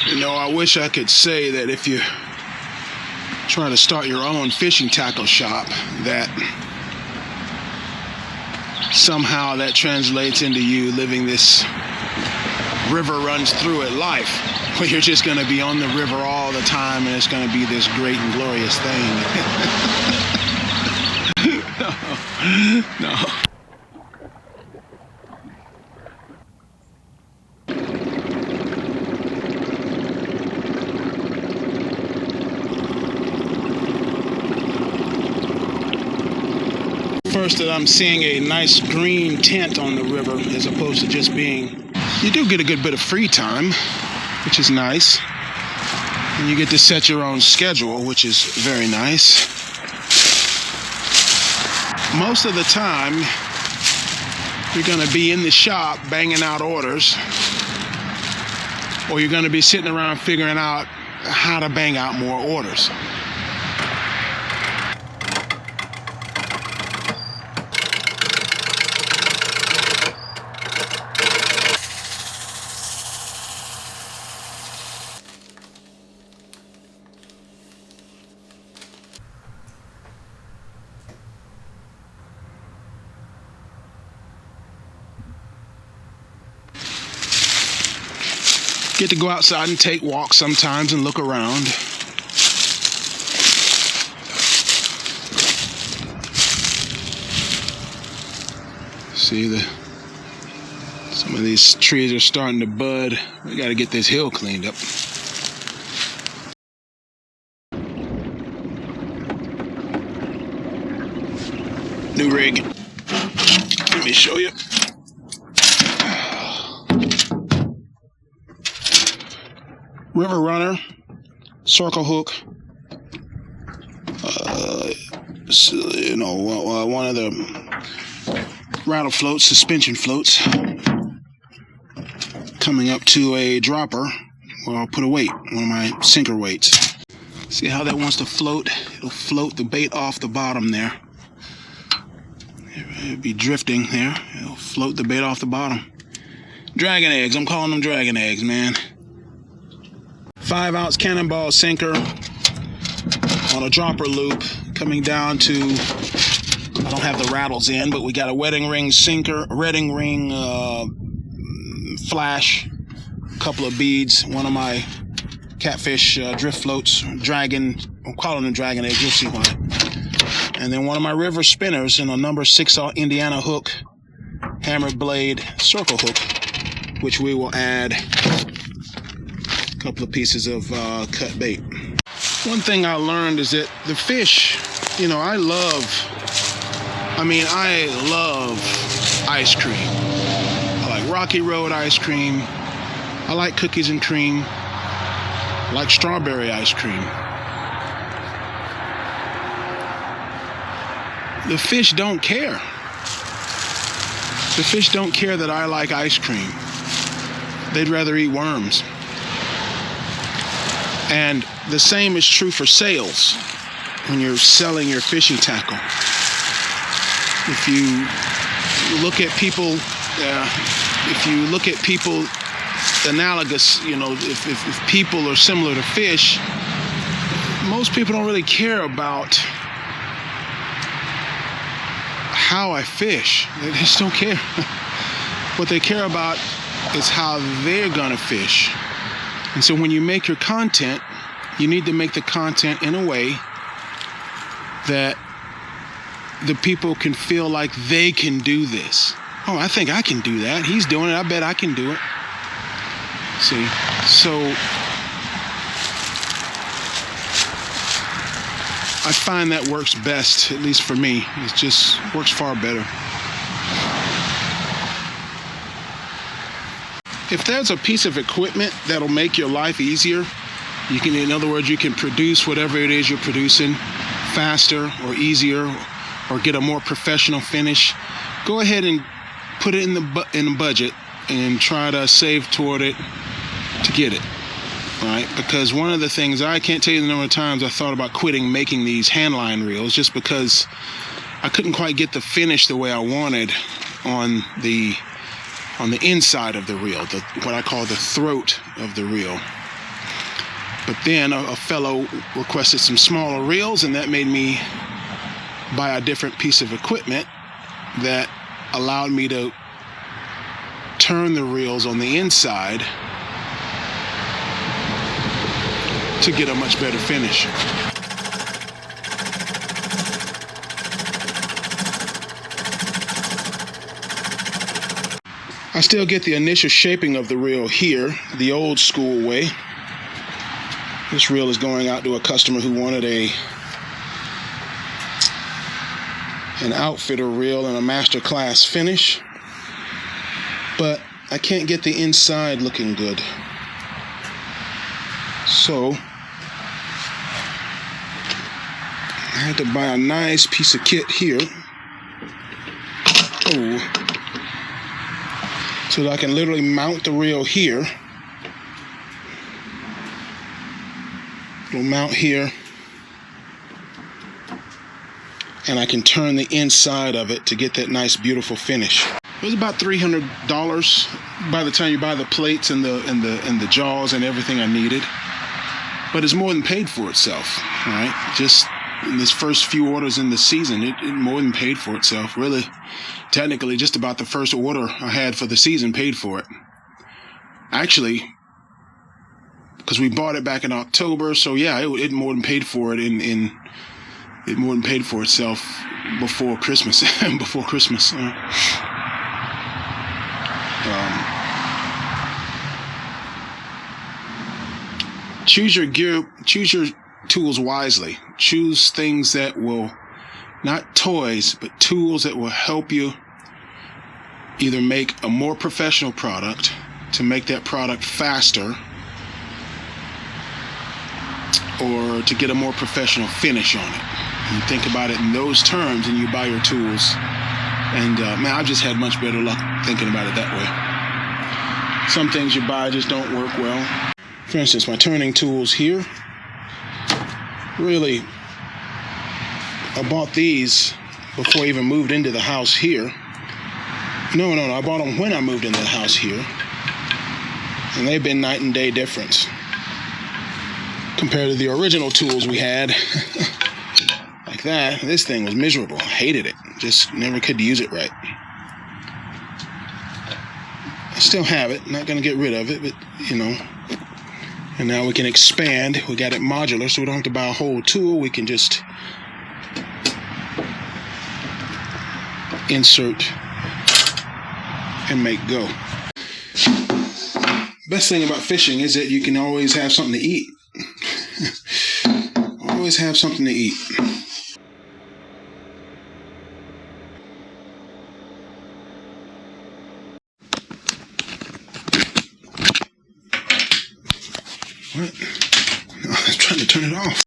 You know, I wish I could say that if you try to start your own fishing tackle shop, that somehow that translates into you living this river runs through it life, where you're just going to be on the river all the time and it's going to be this great and glorious thing. No. First, that I'm seeing a nice green tint on the river as opposed to just being... You do get a good bit of free time, which is nice. And you get to set your own schedule, which is very nice. Most of the time, you're going to be in the shop banging out orders, or you're going to be sitting around figuring out how to bang out more orders. Get to go outside and take walks sometimes and look around. See, some of these trees are starting to bud. We got to get this hill cleaned up. New rig. Let me show you. River runner, circle hook, one of the rattle floats, suspension floats, coming up to a dropper where I'll put a weight, one of my sinker weights. See how that wants to float? It'll float the bait off the bottom there. It'll be drifting there. It'll float the bait off the bottom. Dragon eggs, I'm calling them dragon eggs, man. 5-ounce cannonball sinker on a dropper loop coming down to, I don't have the rattles in, but we got a wedding ring sinker, wedding ring flash, a couple of beads, one of my catfish drift floats, dragon, I'm calling them dragon eggs, you'll see why. And then one of my river spinners and a number 6 Indiana hook, hammered blade circle hook, which we will add couple of pieces of cut bait. One thing I learned is that the fish, you know, I love ice cream. I like Rocky Road ice cream. I like cookies and cream. I like strawberry ice cream. The fish don't care. The fish don't care that I like ice cream. They'd rather eat worms. And the same is true for sales when you're selling your fishing tackle. If you look at people, analogous, you know, if people are similar to fish, most people don't really care about how I fish. They just don't care. What they care about is how they're gonna fish. And so when you make your content, you need to make the content in a way that the people can feel like they can do this. Oh, I think I can do that. He's doing it. I bet I can do it. See? So I find that works best, at least for me. It just works far better. If there's a piece of equipment that'll make your life easier, you can, in other words, you can produce whatever it is you're producing faster or easier, or get a more professional finish, go ahead and put it in the budget and try to save toward it to get it, right? Because one of the things, I can't tell you the number of times I thought about quitting making these handline reels just because I couldn't quite get the finish the way I wanted on the inside of the reel, what I call the throat of the reel. But then a fellow requested some smaller reels, and that made me buy a different piece of equipment that allowed me to turn the reels on the inside to get a much better finish. I still get the initial shaping of the reel here, the old school way. This reel is going out to a customer who wanted an outfitter reel and a master class finish, but I can't get the inside looking good. So I had to buy a nice piece of kit here. So that I can literally mount the reel here. It'll mount here, and I can turn the inside of it to get that nice, beautiful finish. It was about $300 by the time you buy the plates and the jaws and everything I needed. But it's more than paid for itself. All right, just in this first few orders in the season, it more than paid for itself. Really, technically, just about the first order I had for the season paid for it. Actually, because we bought it back in October, so yeah, it more than paid for it. It more than paid for itself before Christmas. Before Christmas. Choose your gear. Choose your tools wisely. Choose things that will, not toys, but tools that will help you either make a more professional product, to make that product faster, or to get a more professional finish on it. You think about it in those terms and you buy your tools. And man, I've just had much better luck thinking about it that way. Some things you buy just don't work well. For instance, my turning tools here, really, I bought these before I even moved into the house here. No, I bought them when I moved into the house here. And they've been night and day difference compared to the original tools we had. Like that, this thing was miserable. I hated it. Just never could use it right. I still have it. Not going to get rid of it, but you know. And now we can expand. We got it modular, so we don't have to buy a whole tool. We can just insert and make go. Best thing about fishing is that you can always have something to eat. Always have something to eat. What? No, I was trying to turn it off.